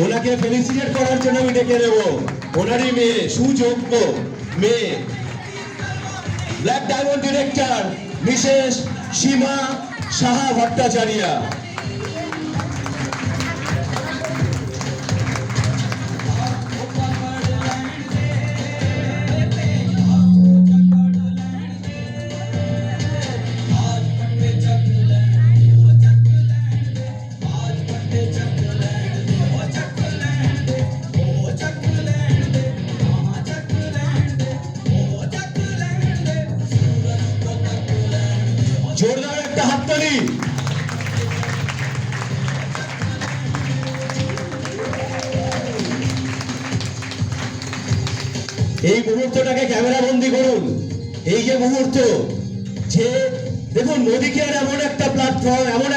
ওনাকে ফেলিসিটেট করার জন্য আমি ডেকে নেব ওনারই মেয়ে, সুযোগ্য মেয়ে, ব্ল্যাক ডায়মন্ড ডিরেক্টর মিসেস সীমা সাহা ভট্টাচার্য। জোরদার একটা হাততালি। এই মুহূর্তটাকে ক্যামেরা বন্দী করুন। এই যে মুহূর্ত, যে দেখুন মোদী কেয়ার এমন একটা প্ল্যাটফর্ম, এমন